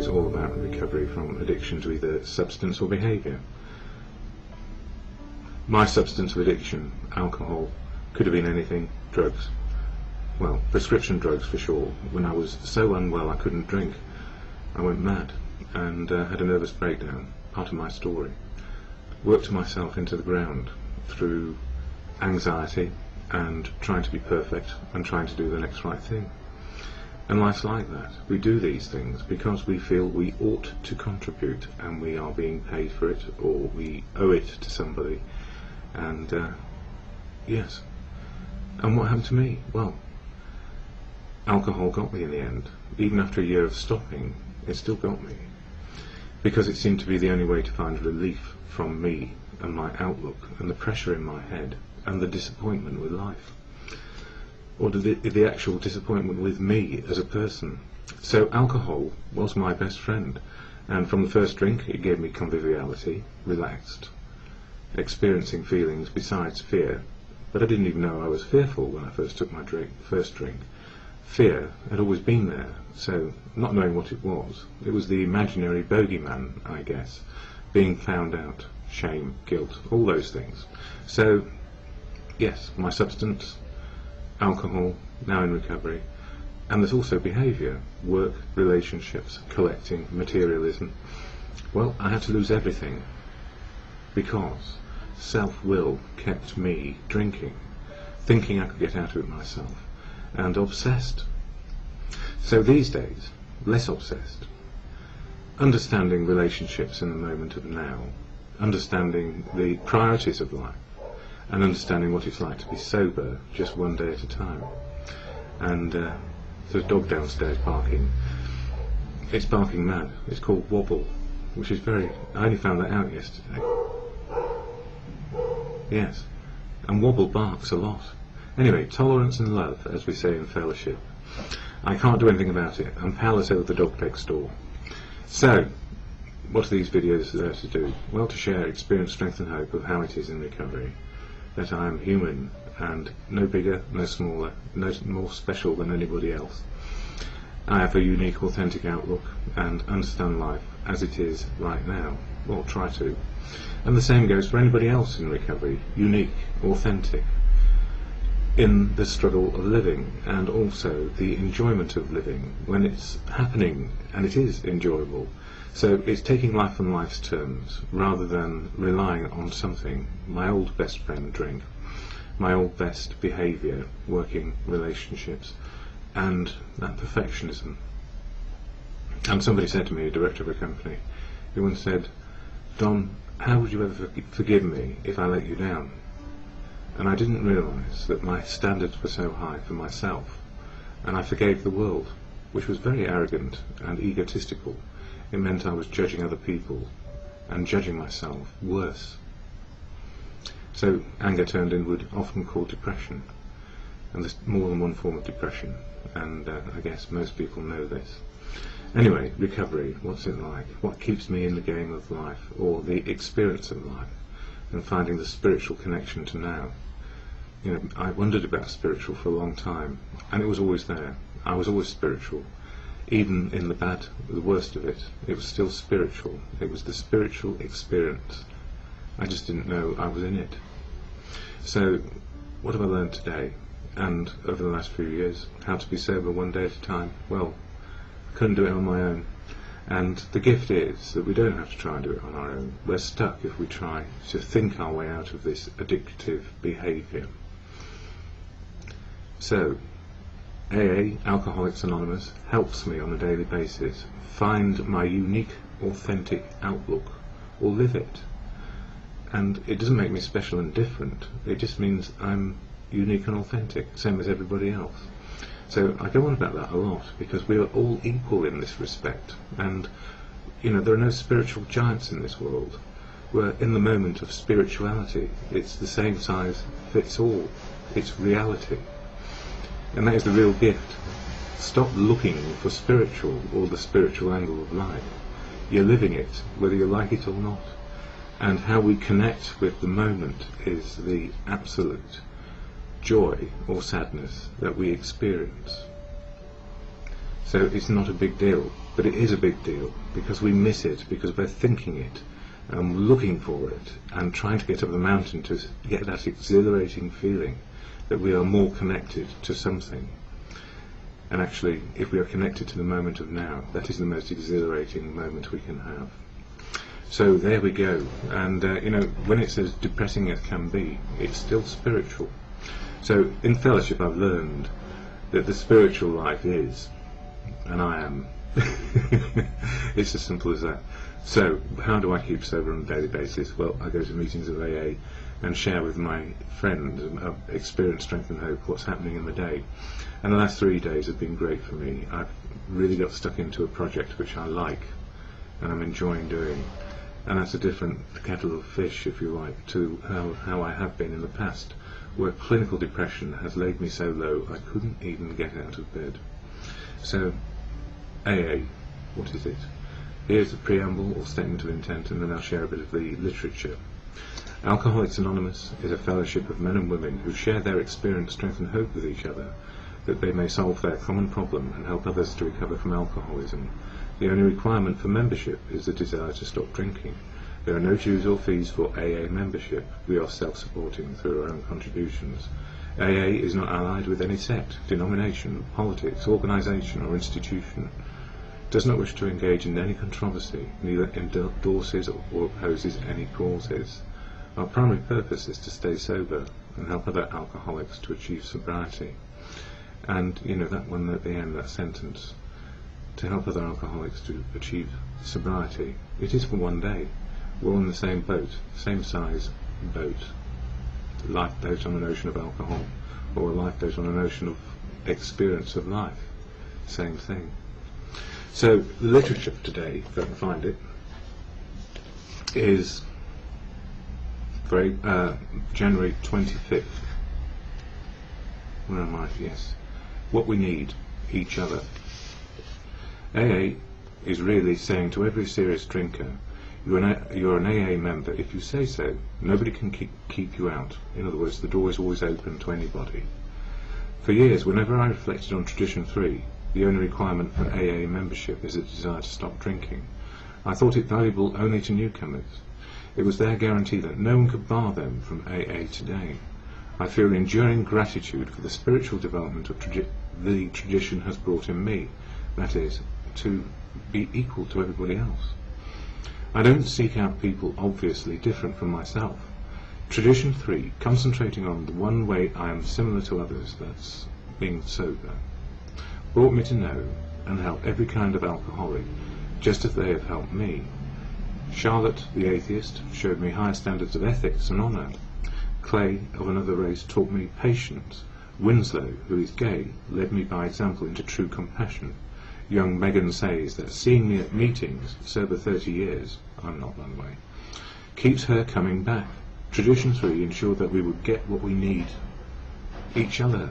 is all about recovery from addiction to either substance or behaviour. My substance of addiction, alcohol, could have been anything. Drugs. Well, prescription drugs for sure. When I was so unwell I couldn't drink, I went mad and had a nervous breakdown. Part of my story. Worked myself into the ground through anxiety and trying to be perfect and trying to do the next right thing. And life's like that. We do these things because we feel we ought to contribute and we are being paid for it, or we owe it to somebody. And yes. And what happened to me? Well, alcohol got me in the end. Even after a year of stopping, it still got me. Because it seemed to be the only way to find relief from me and my outlook and the pressure in my head and the disappointment with life. Or the actual disappointment with me as a person. So alcohol was my best friend, and from the first drink it gave me conviviality, relaxed, experiencing feelings besides fear. But I didn't even know I was fearful when I first took my first drink. Fear had always been there, so not knowing what it was the imaginary bogeyman, I guess, being found out, shame, guilt, all those things. So yes, my substance, alcohol, now in recovery, and there's also behaviour, work, relationships, collecting, materialism. Well, I had to lose everything because self-will kept me drinking, thinking I could get out of it myself, and obsessed. So these days, less obsessed, understanding relationships in the moment of now, understanding the priorities of life, and understanding what it's like to be sober just one day at a time. And there's a dog downstairs barking. It's barking mad. It's called Wobble, which is I only found that out yesterday. Yes, and Wobble barks a lot. Anyway, tolerance and love, as we say in fellowship. I can't do anything about it. I'm powerless over the dog next door. So, what are these videos there to do? Well, to share experience, strength and hope of how it is in recovery. That I am human and no bigger, no smaller, no more special than anybody else. I have a unique, authentic outlook and understand life as it is right now. Well, try to. And the same goes for anybody else in recovery. Unique, authentic, in the struggle of living and also the enjoyment of living when it's happening and it is enjoyable. So it's taking life on life's terms rather than relying on something. My old best friend, drink, my old best behaviour, working, relationships, and that perfectionism. And somebody said to me, a director of a company, he once said, "Don, how would you ever forgive me if I let you down?" And I didn't realise that my standards were so high for myself, and I forgave the world, which was very arrogant and egotistical. It meant I was judging other people and judging myself worse. So anger turned inward, often called depression, and there's more than one form of depression, and I guess most people know this. Anyway, recovery, what's it like? What keeps me in the game of life, or the experience of life, and finding the spiritual connection to now? You know, I wondered about spiritual for a long time, and it was always there. I was always spiritual. Even in the bad, the worst of it, it was still spiritual. It was the spiritual experience. I just didn't know I was in it. So, what have I learned today, and over the last few years? How to be sober one day at a time. Well, I couldn't do it on my own. And the gift is that we don't have to try and do it on our own. We're stuck if we try to think our way out of this addictive behaviour. So, AA, Alcoholics Anonymous, helps me on a daily basis find my unique, authentic outlook, or live it. And it doesn't make me special and different, it just means I'm unique and authentic, same as everybody else. So I go on about that a lot, because we are all equal in this respect, and you know, there are no spiritual giants in this world. We're in the moment of spirituality. It's the same size fits all, it's reality. And that is the real gift. Stop looking for spiritual or the spiritual angle of life. You're living it, whether you like it or not. And how we connect with the moment is the absolute joy or sadness that we experience. So it's not a big deal, but it is a big deal because we miss it, because we're thinking it and looking for it and trying to get up the mountain to get that exhilarating feeling that we are more connected to something. And actually, if we are connected to the moment of now, that is the most exhilarating moment we can have. So there we go. And you know, when it's as depressing as can be, it's still spiritual. So in fellowship I've learned that the spiritual life is, and I am. It's as simple as that. So how do I keep sober on a daily basis? Well, I go to meetings of AA and share with my friends experience, strength and hope what's happening in the day. And the last 3 days have been great for me. I've really got stuck into a project which I like and I'm enjoying doing. And that's a different kettle of fish, if you like, to how I have been in the past, where clinical depression has laid me so low I couldn't even get out of bed. So, AA, what is it? Here's the preamble or statement of intent, and then I'll share a bit of the literature. Alcoholics Anonymous is a fellowship of men and women who share their experience, strength and hope with each other, that they may solve their common problem and help others to recover from alcoholism. The only requirement for membership is the desire to stop drinking. There are no dues or fees for AA membership. We are self-supporting through our own contributions. AA is not allied with any sect, denomination, politics, organisation or institution. Does not wish to engage in any controversy, neither endorses or opposes any causes. Our primary purpose is to stay sober and help other alcoholics to achieve sobriety. And, you know, that one at the end, that sentence, to help other alcoholics to achieve sobriety, it is for one day. We're all in the same boat, same size boat. Lifeboat on an ocean of alcohol, or a lifeboat on an ocean of experience of life. Same thing. So the literature for today, if I can find it, is very January 25th. Where am I? Yes. What we need, each other. AA is really saying to every serious drinker, you're an AA member if you say so. Nobody can keep you out. In other words, the door is always open to anybody. For years, whenever I reflected on Tradition 3, the only requirement for AA membership is a desire to stop drinking, I thought it valuable only to newcomers. It was their guarantee that no one could bar them from AA today. I feel enduring gratitude for the spiritual development of the tradition has brought in me, that is, to be equal to everybody else. I don't seek out people obviously different from myself. Tradition 3, concentrating on the one way I am similar to others, that's being sober, brought me to know and help every kind of alcoholic, just as they have helped me. Charlotte, the atheist, showed me higher standards of ethics and honour. Clay, of another race, taught me patience. Winslow, who is gay, led me by example into true compassion. Young Megan says that seeing me at meetings, sober 30 years, I'm not, by the way, keeps her coming back. Tradition 3 ensured that we would get what we need, each other.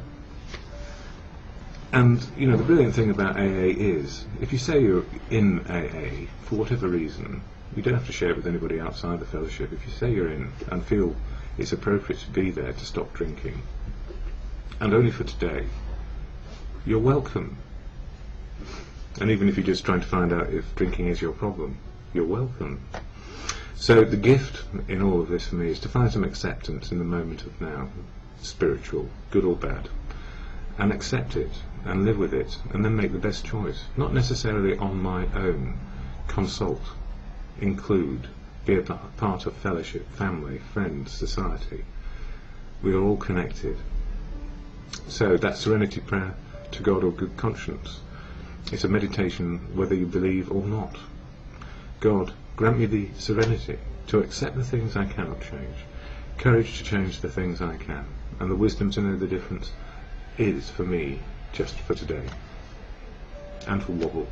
And, you know, the brilliant thing about AA is, if you say you're in AA, for whatever reason, you don't have to share it with anybody outside the fellowship. If you say you're in and feel it's appropriate to be there to stop drinking, and only for today, you're welcome. And even if you're just trying to find out if drinking is your problem, you're welcome. So the gift in all of this for me is to find some acceptance in the moment of now, spiritual, good or bad, and accept it and live with it, and then make the best choice. Not necessarily on my own. Consult, include, be a part of fellowship, family, friends, society. We are all connected. So that serenity prayer to God or good conscience, it's a meditation whether you believe or not. God, grant me the serenity to accept the things I cannot change, courage to change the things I can, and the wisdom to know the difference is for me just for today and for Wobble.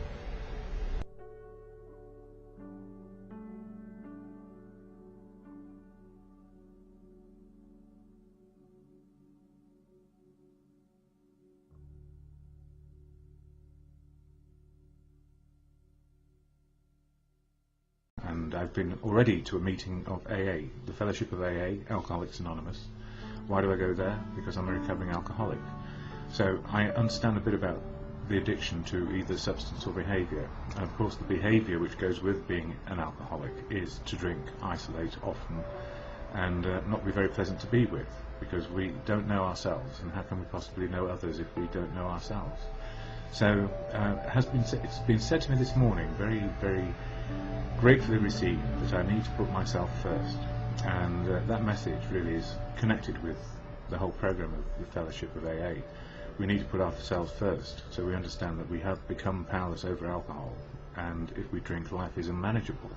And I've been already to a meeting of AA, the Fellowship of AA, Alcoholics Anonymous. Why do I go there? Because I'm a recovering alcoholic. So I understand a bit about the addiction to either substance or behaviour. And of course the behaviour which goes with being an alcoholic is to drink, isolate often, and not be very pleasant to be with, because we don't know ourselves, and how can we possibly know others if we don't know ourselves? So it's been said to me this morning, very, very gratefully received, that I need to put myself first, and that message really is connected with the whole programme of the Fellowship of AA. We need to put ourselves first, so we understand that we have become powerless over alcohol, and if we drink, life is unmanageable.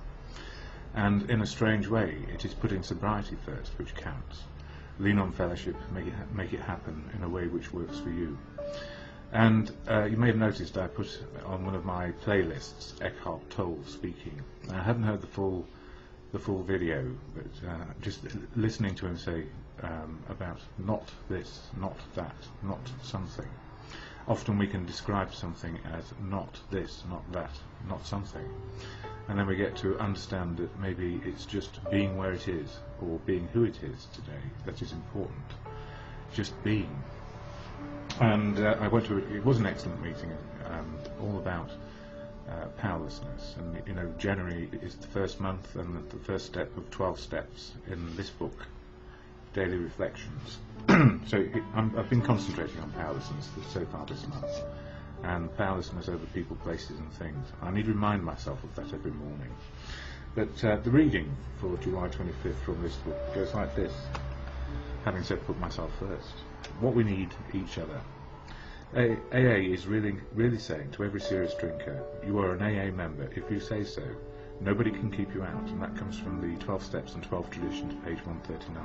And in a strange way, it is putting sobriety first which counts. Lean on fellowship, make it happen in a way which works for you. And you may have noticed I put on one of my playlists Eckhart Tolle speaking. I haven't heard the full video, but just listening to him say about not this, not that, not something. Often we can describe something as not this, not that, not something. And then we get to understand that maybe it's just being where it is, or being who it is today, that is important. Just being. And I went to it was an excellent meeting, all about powerlessness. And you know, January is the first month and the first step of 12 steps in this book, Daily Reflections. So I've been concentrating on powerlessness so far this month, and powerlessness over people, places and things. I need to remind myself of that every morning. But the reading for July 25th from this book goes like this, having said put myself first. What we need, each other. AA is really saying to every serious drinker, you are an AA member if you say so. Nobody can keep you out, and that comes from the 12 Steps and 12 Traditions, page 139.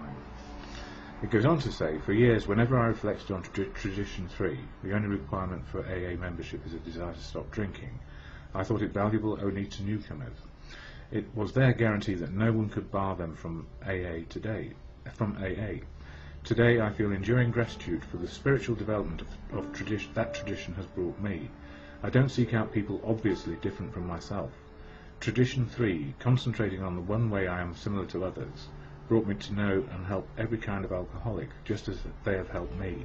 It goes on to say, for years, whenever I reflected on Tradition 3, the only requirement for AA membership is a desire to stop drinking, I thought it valuable only to newcomers. It was their guarantee that no one could bar them from AA today, Today I feel enduring gratitude for the spiritual development of tradition that tradition has brought me. I don't seek out people obviously different from myself. Tradition 3, concentrating on the one way I am similar to others, brought me to know and help every kind of alcoholic, just as they have helped me.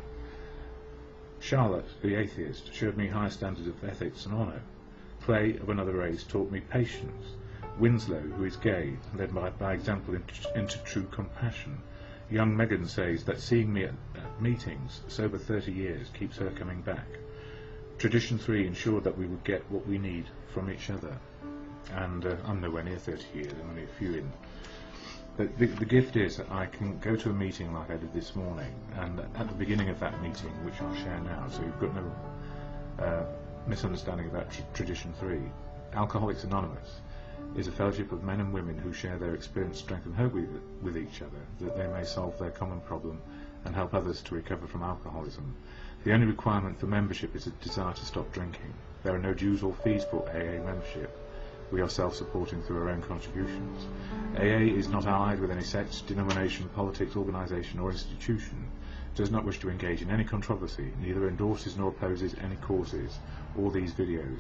Charlotte, the atheist, showed me high standards of ethics and honour. Clay, of another race, taught me patience. Winslow, who is gay, led by example into true compassion. Young Megan says that seeing me at meetings, sober 30 years, keeps her coming back. Tradition 3 ensured that we would get what we need from each other. And I'm nowhere near 30 years, I'm only a few in. But the gift is that I can go to a meeting like I did this morning, and at the beginning of that meeting, which I'll share now, so you've got no misunderstanding about Tradition 3, Alcoholics Anonymous is a fellowship of men and women who share their experience, strength and hope with each other, that they may solve their common problem and help others to recover from alcoholism. The only requirement for membership is a desire to stop drinking. There are no dues or fees for AA membership. We are self-supporting through our own contributions. AA is not allied with any sect, denomination, politics, organisation or institution, does not wish to engage in any controversy, neither endorses nor opposes any causes or these videos.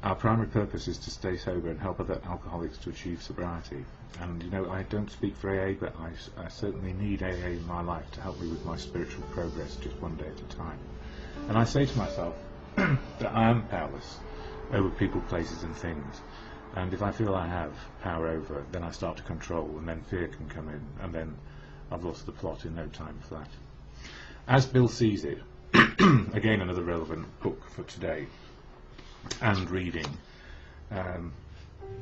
Our primary purpose is to stay sober and help other alcoholics to achieve sobriety. And you know, I don't speak for AA, but I certainly need AA in my life to help me with my spiritual progress, just one day at a time. And I say to myself that I am powerless over people, places and things. And if I feel I have power over, then I start to control, and then fear can come in, and then I've lost the plot in no time flat. As Bill sees it, again another relevant book for today, and reading.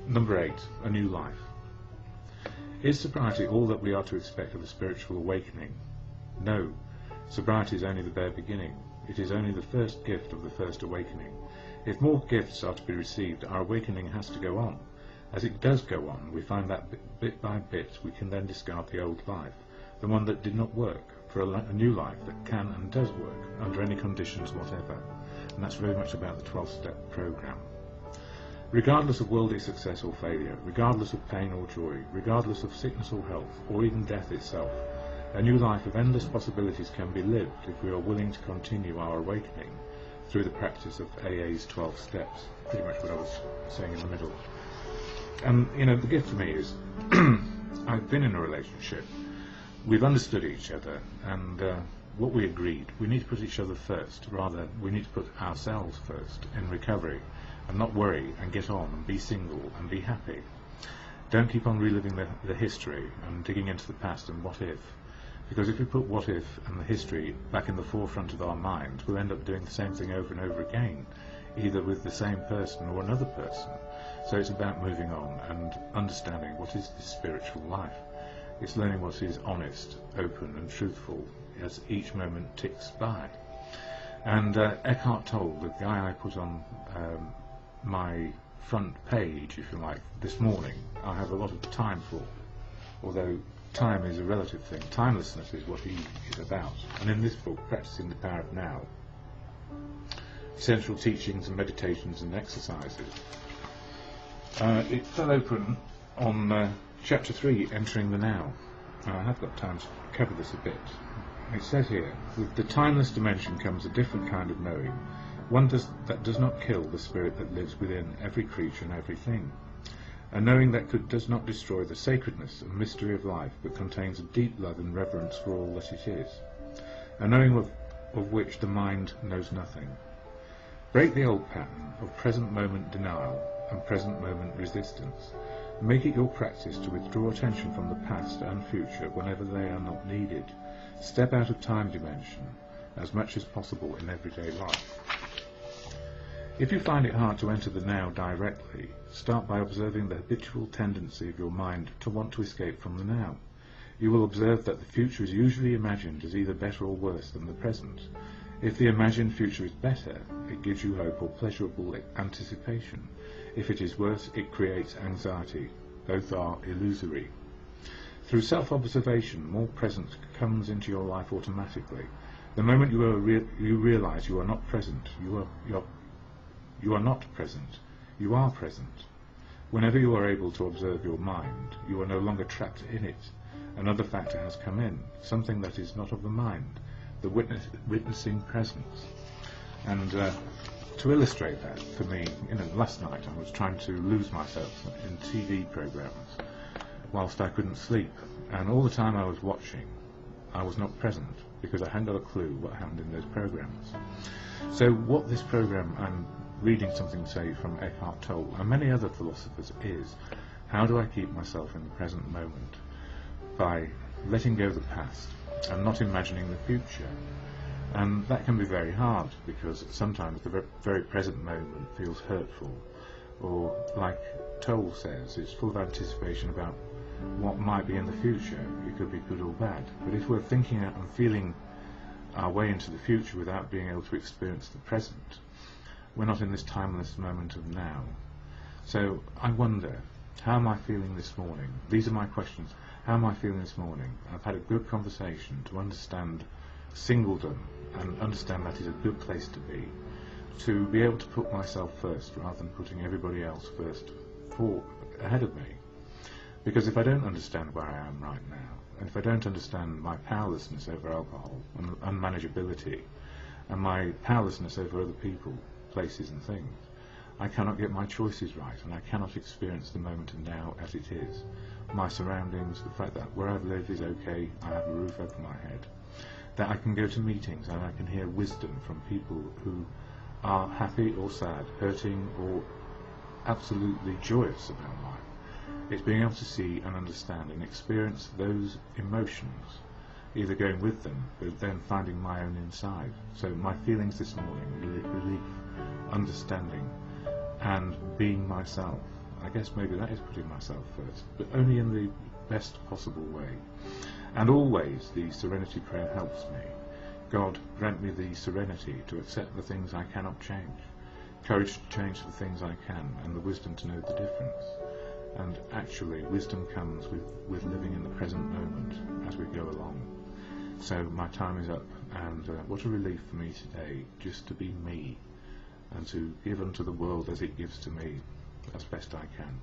Number 8, A New Life. Is sobriety all that we are to expect of a spiritual awakening? No, sobriety is only the bare beginning. It is only the first gift of the first awakening. If more gifts are to be received, our awakening has to go on. As it does go on, we find that bit by bit we can then discard the old life, the one that did not work, for a new life that can and does work, under any conditions whatever. And that's very much about the 12-step program. Regardless of worldly success or failure, regardless of pain or joy, regardless of sickness or health, or even death itself, a new life of endless possibilities can be lived if we are willing to continue our awakening through the practice of AA's 12 steps. Pretty much what I was saying in the middle. And you know, the gift for me is I've been in a relationship, we've understood each other, and what we agreed, we need to put each other first. Rather, we need to put ourselves first in recovery, and not worry and get on and be single and be happy. Don't keep on reliving the history and digging into the past and what if. Because if we put what if and the history back in the forefront of our mind, we'll end up doing the same thing over and over again, either with the same person or another person. So it's about moving on and understanding what is this spiritual life. It's learning what is honest, open and truthful as each moment ticks by. And Eckhart Tolle, the guy I put on my front page, if you like, this morning, I have a lot of time for, although time is a relative thing. Timelessness is what he is about. And in this book, Practicing the Power of Now, Essential Teachings and Meditations and Exercises, it fell open on Chapter 3, Entering the Now. I have got time to cover this a bit. It says here, with the timeless dimension comes a different kind of knowing, one that does not kill the spirit that lives within every creature and everything. A knowing that does not destroy the sacredness and mystery of life, but contains a deep love and reverence for all that it is. A knowing of which the mind knows nothing. Break the old pattern of present moment denial and present moment resistance. Make it your practice to withdraw attention from the past and future whenever they are not needed. Step out of time dimension as much as possible in everyday life. If you find it hard to enter the now directly, start by observing the habitual tendency of your mind to want to escape from the now. You will observe that the future is usually imagined as either better or worse than the present. If the imagined future is better, it gives you hope or pleasurable anticipation. If it is worse, it creates anxiety. Both are illusory. Through self-observation, more presence comes into your life automatically. The moment you realize you are not present, you are not present. You are present. Whenever you are able to observe your mind, you are no longer trapped in it. Another factor has come in, something that is not of the mind, the witnessing presence. And to illustrate that, for me, last night I was trying to lose myself in TV programs whilst I couldn't sleep, and all the time I was watching, I was not present because I hadn't got a clue what happened in those programs. So what this program, I'm reading something, say, from Eckhart Tolle and many other philosophers, is how do I keep myself in the present moment by letting go of the past and not imagining the future. And that can be very hard because sometimes the very present moment feels hurtful, or like Tolle says, it's full of anticipation about what might be in the future. It could be good or bad. But if we're thinking and feeling our way into the future without being able to experience the present, we're not in this timeless moment of now. So I wonder, how am I feeling this morning? These are my questions. How am I feeling this morning? I've had a good conversation to understand singledom and understand that is a good place to be able to put myself first rather than putting everybody else first ahead of me. Because if I don't understand where I am right now, and if I don't understand my powerlessness over alcohol and unmanageability, and my powerlessness over other people, places and things, I cannot get my choices right, and I cannot experience the moment of now as it is. My surroundings, the fact that where I live is okay, I have a roof over my head, that I can go to meetings and I can hear wisdom from people who are happy or sad, hurting or absolutely joyous about life. It's being able to see and understand and experience those emotions, either going with them, but then finding my own inside. So my feelings this morning, relief, understanding, and being myself. I guess maybe that is putting myself first, but only in the best possible way. And always the serenity prayer helps me. God, grant me the serenity to accept the things I cannot change, courage to change the things I can, and the wisdom to know the difference. And actually, wisdom comes with living in the present moment as we go along. So my time is up, and what a relief for me today just to be me, and to give unto the world as it gives to me, as best I can.